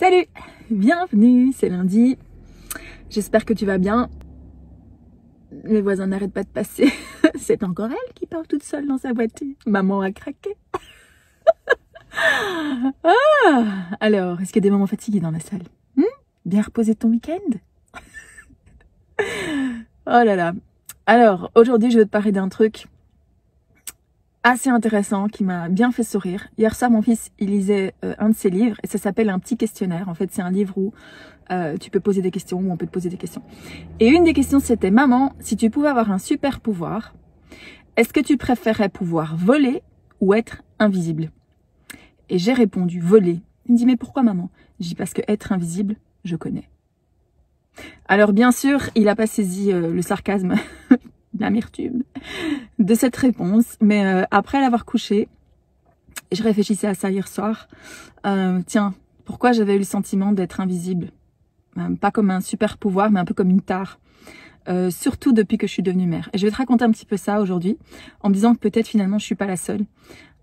Salut, bienvenue, c'est lundi. J'espère que tu vas bien. Les voisins n'arrêtent pas de passer. C'est encore elle qui parle toute seule dans sa voiture. Maman a craqué. Alors, est-ce qu'il y a des moments fatigués dans la salle? Bien reposé ton week-end? Oh là là. Alors, aujourd'hui, je vais te parler d'un truc assez intéressant qui m'a bien fait sourire. Hier soir, mon fils, il lisait un de ses livres et ça s'appelle un petit questionnaire. En fait, c'est un livre où tu peux poser des questions, ou on peut te poser des questions. Et une des questions, c'était: maman, si tu pouvais avoir un super pouvoir, est-ce que tu préférerais pouvoir voler ou être invisible? Et j'ai répondu voler. Il me dit: mais pourquoi, maman? Je dis: parce que être invisible, je connais. Alors bien sûr, il n'a pas saisi le sarcasme, l'amertume de cette réponse, mais après l'avoir couché, je réfléchissais à ça hier soir. Tiens, pourquoi j'avais eu le sentiment d'être invisible? Pas comme un super pouvoir, mais un peu comme une tare. Surtout depuis que je suis devenue mère. Et je vais te raconter un petit peu ça aujourd'hui, en me disant que peut-être finalement je suis pas la seule.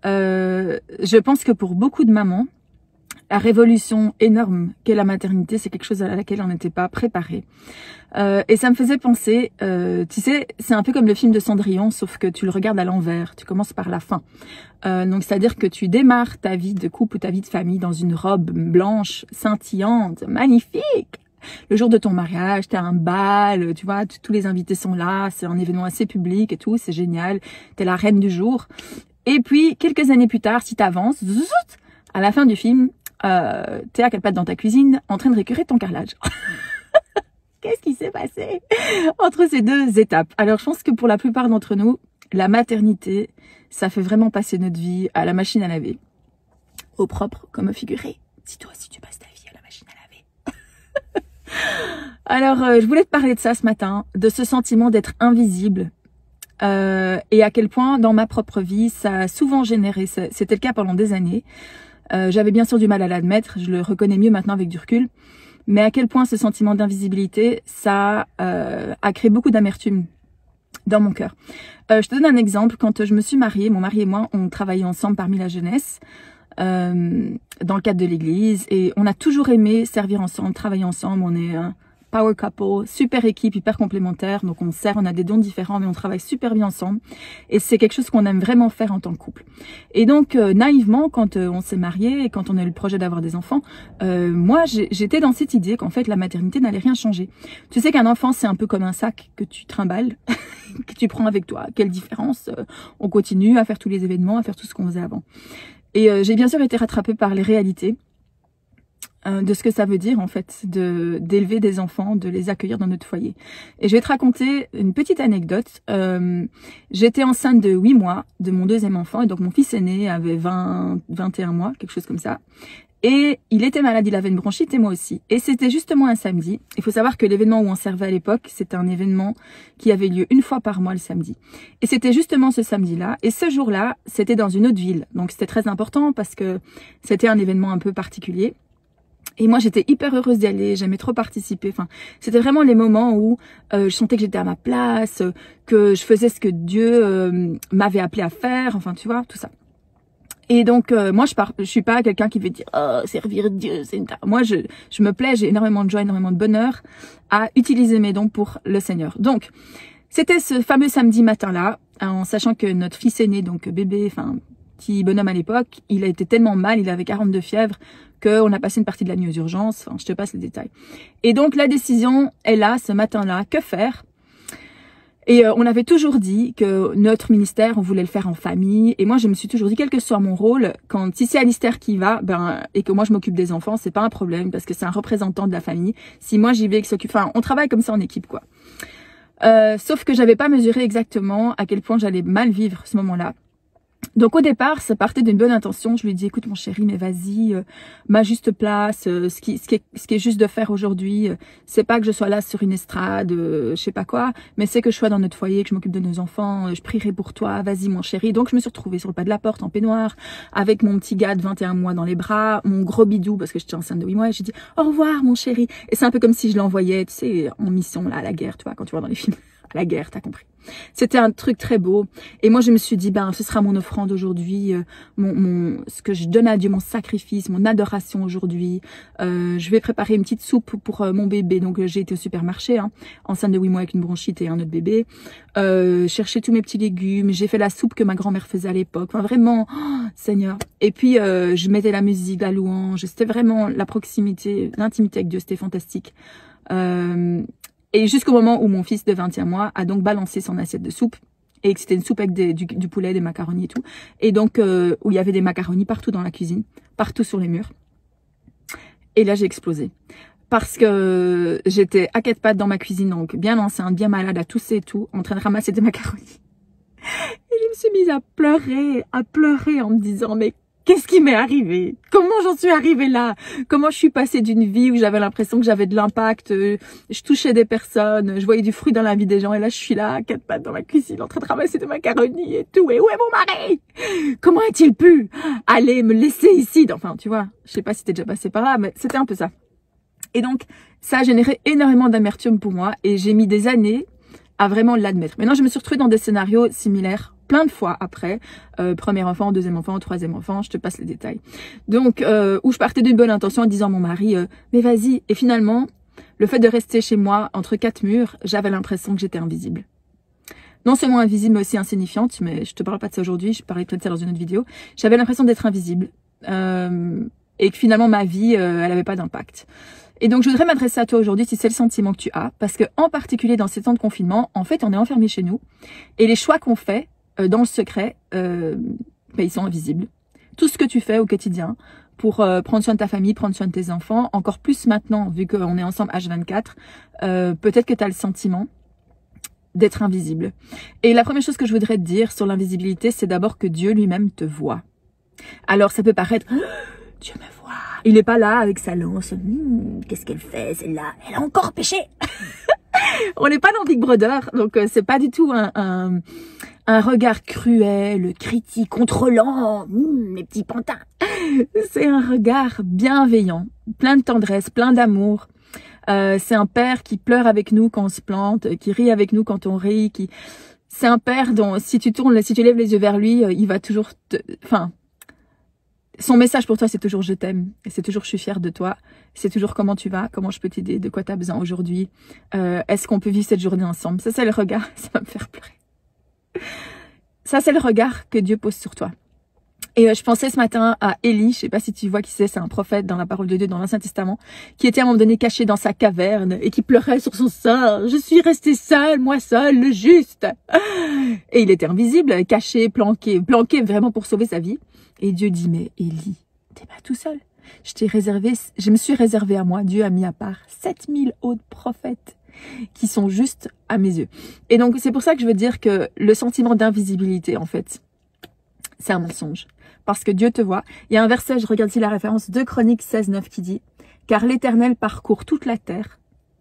Je pense que pour beaucoup de mamans, la révolution énorme qu'est la maternité, c'est quelque chose à laquelle on n'était pas préparé. Et ça me faisait penser, tu sais, c'est un peu comme le film de Cendrillon, sauf que tu le regardes à l'envers, tu commences par la fin. Donc c'est-à-dire que tu démarres ta vie de couple ou ta vie de famille dans une robe blanche, scintillante, magnifique. Le jour de ton mariage, t'as un bal, tu vois, tous les invités sont là, c'est un événement assez public et tout, c'est génial, t'es la reine du jour. Et puis, quelques années plus tard, si t'avances, à la fin du film, t'es à quatre pattes dans ta cuisine, en train de récurer ton carrelage. Qu'est-ce qui s'est passé entre ces deux étapes? Alors, je pense que pour la plupart d'entre nous, la maternité, ça fait vraiment passer notre vie à la machine à laver. Au propre comme au figuré. Si toi aussi tu passes ta vie à la machine à laver. Alors, je voulais te parler de ça ce matin, de ce sentiment d'être invisible. Et à quel point, dans ma propre vie, ça a souvent généré, c'était le cas pendant des années. J'avais bien sûr du mal à l'admettre, je le reconnais mieux maintenant avec du recul. Mais à quel point ce sentiment d'invisibilité, ça a créé beaucoup d'amertume dans mon cœur. Je te donne un exemple. Quand je me suis mariée, mon mari et moi, on travaillait ensemble parmi la jeunesse, dans le cadre de l'église. Et on a toujours aimé servir ensemble, travailler ensemble. On est un power couple, super équipe, hyper complémentaire. Donc on sert, on a des dons différents, mais on travaille super bien ensemble. Et c'est quelque chose qu'on aime vraiment faire en tant que couple. Et donc naïvement, quand on s'est mariés et quand on a eu le projet d'avoir des enfants, moi j'étais dans cette idée qu'en fait la maternité n'allait rien changer. Tu sais qu'un enfant c'est un peu comme un sac que tu trimbales, que tu prends avec toi. Quelle différence? On continue à faire tous les événements, à faire tout ce qu'on faisait avant. Et j'ai bien sûr été rattrapée par les réalités de ce que ça veut dire en fait d'élever des enfants, de les accueillir dans notre foyer. Et je vais te raconter une petite anecdote. J'étais enceinte de 8 mois de mon deuxième enfant et donc mon fils aîné avait 21 mois, quelque chose comme ça. Et il était malade, il avait une bronchite et moi aussi. Et c'était justement un samedi. Il faut savoir que l'événement où on servait à l'époque, c'était un événement qui avait lieu une fois par mois le samedi. Et c'était justement ce samedi-là. Et ce jour-là, c'était dans une autre ville. Donc c'était très important parce que c'était un événement un peu particulier. Et moi, j'étais hyper heureuse d'y aller, j'aimais trop participer. Enfin, c'était vraiment les moments où je sentais que j'étais à ma place, que je faisais ce que Dieu m'avait appelé à faire, enfin, tu vois, tout ça. Et donc, moi, je suis pas quelqu'un qui veut dire « Oh, servir Dieu, c'est une tare. » Moi, je me plais, j'ai énormément de joie, énormément de bonheur à utiliser mes dons pour le Seigneur. Donc, c'était ce fameux samedi matin-là, en sachant que notre fils aîné, donc bébé, enfin, petit bonhomme à l'époque, il a été tellement mal, il avait 42 fièvres, qu'on a passé une partie de la nuit aux urgences. Enfin, je te passe les détails. Et donc, la décision est là, ce matin-là. Que faire? Et on avait toujours dit que notre ministère, on voulait le faire en famille. Et moi, je me suis toujours dit, quel que soit mon rôle, si c'est Alistair qui va, et que moi, je m'occupe des enfants, c'est pas un problème, parce que c'est un représentant de la famille. Si moi, j'y vais, qu'il s'occupe, enfin, on travaille comme ça en équipe, quoi. Sauf que j'avais pas mesuré exactement à quel point j'allais mal vivre ce moment-là. Donc au départ, ça partait d'une bonne intention. Je lui ai dit, écoute mon chéri, mais vas-y, ma juste place, ce qui est juste de faire aujourd'hui, c'est pas que je sois là sur une estrade, je sais pas quoi, mais c'est que je sois dans notre foyer, que je m'occupe de nos enfants, je prierai pour toi, vas-y mon chéri. Donc je me suis retrouvée sur le pas de la porte en peignoir, avec mon petit gars de 21 mois dans les bras, mon gros bidou, parce que j'étais enceinte de 8 mois, et j'ai dit, au revoir mon chéri. Et c'est un peu comme si je l'envoyais, tu sais, en mission là, à la guerre, tu vois, quand tu vois dans les films. la guerre, t'as compris. C'était un truc très beau. Et moi, je me suis dit, ben, ce sera mon offrande aujourd'hui, ce que je donne à Dieu, mon sacrifice, mon adoration aujourd'hui. Je vais préparer une petite soupe pour mon bébé. Donc, j'ai été au supermarché, hein, enceinte de 8 mois avec une bronchite et un autre bébé. Chercher tous mes petits légumes. J'ai fait la soupe que ma grand-mère faisait à l'époque. Enfin, vraiment, oh, Seigneur. Et puis, je mettais la musique, la louange. C'était vraiment la proximité, l'intimité avec Dieu. C'était fantastique. Et jusqu'au moment où mon fils de 21 mois a donc balancé son assiette de soupe, et que c'était une soupe avec du poulet, des macaronis et tout, et donc où il y avait des macaronis partout dans la cuisine, partout sur les murs. Et là j'ai explosé. Parce que j'étais à quatre pattes dans ma cuisine, donc bien enceinte, bien malade, à tousser et tout, en train de ramasser des macaronis. Et je me suis mise à pleurer en me disant, mais qu'est-ce qui m'est arrivé? Comment j'en suis arrivée là? Comment je suis passée d'une vie où j'avais l'impression que j'avais de l'impact, je touchais des personnes, je voyais du fruit dans la vie des gens, et là je suis là, à quatre pattes dans la cuisine, en train de ramasser des macaronis et tout, et où est mon mari? Comment a-t-il pu aller me laisser ici? Enfin, tu vois, je sais pas si t'es déjà passé par là, mais c'était un peu ça. Et donc, ça a généré énormément d'amertume pour moi, et j'ai mis des années à vraiment l'admettre. Maintenant, je me suis retrouvée dans des scénarios similaires, plein de fois après, premier enfant, deuxième enfant, troisième enfant, je te passe les détails. Donc, où je partais d'une bonne intention en disant à mon mari, mais vas-y. Et finalement, le fait de rester chez moi, entre quatre murs, j'avais l'impression que j'étais invisible. Non seulement invisible, mais aussi insignifiante, mais je te parle pas de ça aujourd'hui, je parlerai peut-être de ça dans une autre vidéo. J'avais l'impression d'être invisible, et que finalement ma vie, elle avait pas d'impact. Et donc, je voudrais m'adresser à toi aujourd'hui si c'est le sentiment que tu as, parce que en particulier dans ces temps de confinement, en fait, on est enfermé chez nous, et les choix qu'on fait dans le secret, ils sont invisibles. Tout ce que tu fais au quotidien pour prendre soin de ta famille, prendre soin de tes enfants, encore plus maintenant, vu qu'on est ensemble H24, peut-être que tu as le sentiment d'être invisible. Et la première chose que je voudrais te dire sur l'invisibilité, c'est d'abord que Dieu lui-même te voit. Alors, ça peut paraître... Dieu me voit. Il n'est pas là avec sa lance. Qu'est-ce qu'elle fait, celle-là? Elle a encore péché. On n'est pas dans Big Brother, donc c'est pas du tout un regard cruel, critique, contrôlant, mes petits pantins. C'est un regard bienveillant, plein de tendresse, plein d'amour. C'est un père qui pleure avec nous quand on se plante, qui rit avec nous quand on rit. C'est un père dont si tu lèves les yeux vers lui, il va toujours son message pour toi, c'est toujours je t'aime, et c'est toujours je suis fière de toi, c'est toujours comment tu vas, comment je peux t'aider, de quoi tu as besoin aujourd'hui, est-ce qu'on peut vivre cette journée ensemble. Ça c'est le regard, ça va me faire pleurer. Ça c'est le regard que Dieu pose sur toi. Et je pensais ce matin à Élie, je sais pas si tu vois qui c'est un prophète dans la parole de Dieu dans l'Ancien Testament, qui était à un moment donné caché dans sa caverne et qui pleurait sur son sort. Je suis resté seul, moi seul, le juste. Et il était invisible, caché, planqué vraiment pour sauver sa vie. Et Dieu dit, mais Élie, t'es pas tout seul. Je me suis réservé à moi, Dieu a mis à part 7000 autres prophètes qui sont juste à mes yeux. Et donc, c'est pour ça que je veux dire que le sentiment d'invisibilité, en fait, c'est un mensonge. Parce que Dieu te voit. Il y a un verset, je regarde ici la référence, 2 Chroniques 16:9 qui dit « Car l'Éternel parcourt toute la terre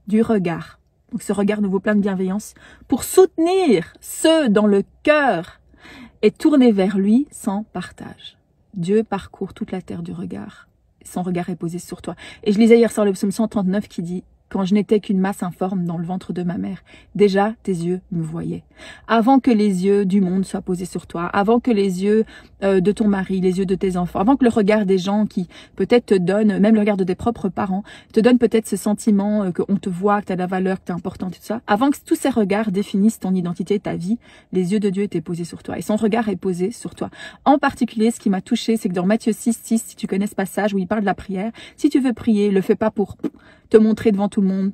du regard. » Donc ce regard nous vaut plein de bienveillance. « Pour soutenir ceux dans le cœur et tourner vers lui sans partage. » Dieu parcourt toute la terre du regard. Son regard est posé sur toi. Et je lisais hier soir le psaume 139 qui dit « Quand je n'étais qu'une masse informe dans le ventre de ma mère, déjà tes yeux me voyaient. » Avant que les yeux du monde soient posés sur toi, avant que les yeux de ton mari, les yeux de tes enfants, avant que le regard des gens qui peut-être te donnent, même le regard de tes propres parents, te donne peut-être ce sentiment qu'on te voit, que tu as de la valeur, que tu es important, tout ça. Avant que tous ces regards définissent ton identité, ta vie, les yeux de Dieu étaient posés sur toi. Et son regard est posé sur toi. En particulier, ce qui m'a touchée, c'est que dans Matthieu 6:6, si tu connais ce passage où il parle de la prière, si tu veux prier, le fais pas pour te montrer devant tout le monde,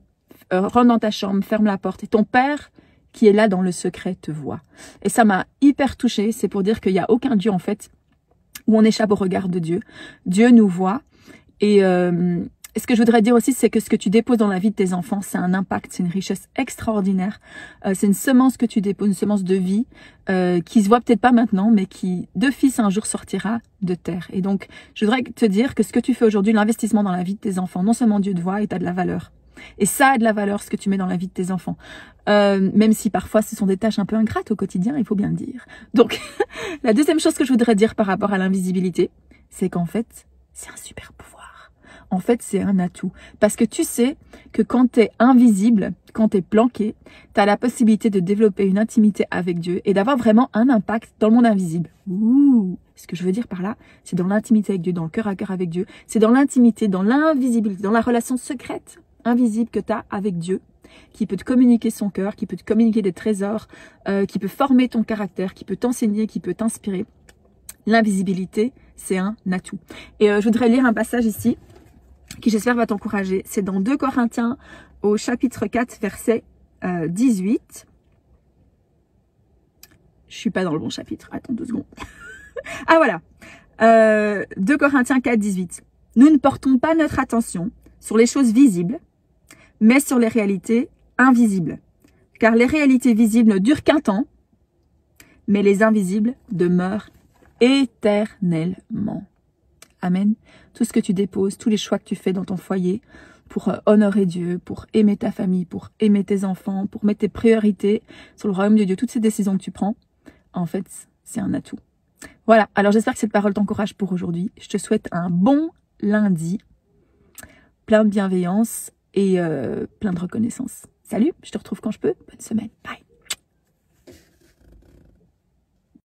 rentre dans ta chambre, ferme la porte, et ton père qui est là dans le secret te voit. Et ça m'a hyper touchée, c'est pour dire qu'il n'y a aucun Dieu en fait où on échappe au regard de Dieu. Dieu nous voit, et ce que je voudrais dire aussi, c'est que ce que tu déposes dans la vie de tes enfants, c'est un impact, c'est une richesse extraordinaire, c'est une semence que tu déposes, une semence de vie, qui se voit peut-être pas maintenant, mais qui d'office un jour sortira de terre. Et donc, je voudrais te dire que ce que tu fais aujourd'hui, l'investissement dans la vie de tes enfants, non seulement Dieu te voit et tu as de la valeur. Et ça a de la valeur, ce que tu mets dans la vie de tes enfants. Même si parfois ce sont des tâches un peu ingrates au quotidien, il faut bien le dire. Donc, la deuxième chose que je voudrais dire par rapport à l'invisibilité, c'est qu'en fait, c'est un super pouvoir. en fait, c'est un atout. Parce que tu sais que quand tu es invisible, quand tu es planqué, tu as la possibilité de développer une intimité avec Dieu et d'avoir vraiment un impact dans le monde invisible. Ouh, ce que je veux dire par là, c'est dans l'intimité avec Dieu, dans le cœur à cœur avec Dieu. C'est dans l'intimité, dans l'invisibilité, dans la relation secrète, invisible que tu as avec Dieu, qui peut te communiquer son cœur, qui peut te communiquer des trésors, qui peut former ton caractère, qui peut t'enseigner, qui peut t'inspirer. L'invisibilité, c'est un atout. Et je voudrais lire un passage ici, qui j'espère va t'encourager. C'est dans 2 Corinthiens au chapitre 4, verset 18. Je suis pas dans le bon chapitre, attends 2 secondes. Ah voilà, 2 Corinthiens 4, 18. Nous ne portons pas notre attention sur les choses visibles, mais sur les réalités invisibles. Car les réalités visibles ne durent qu'un temps, mais les invisibles demeurent éternellement. Amen. Tout ce que tu déposes, tous les choix que tu fais dans ton foyer pour honorer Dieu, pour aimer ta famille, pour aimer tes enfants, pour mettre tes priorités sur le royaume de Dieu, toutes ces décisions que tu prends, en fait, c'est un atout. Voilà, alors j'espère que cette parole t'encourage pour aujourd'hui. Je te souhaite un bon lundi, plein de bienveillance et plein de reconnaissance. Salut, je te retrouve quand je peux. Bonne semaine. Bye.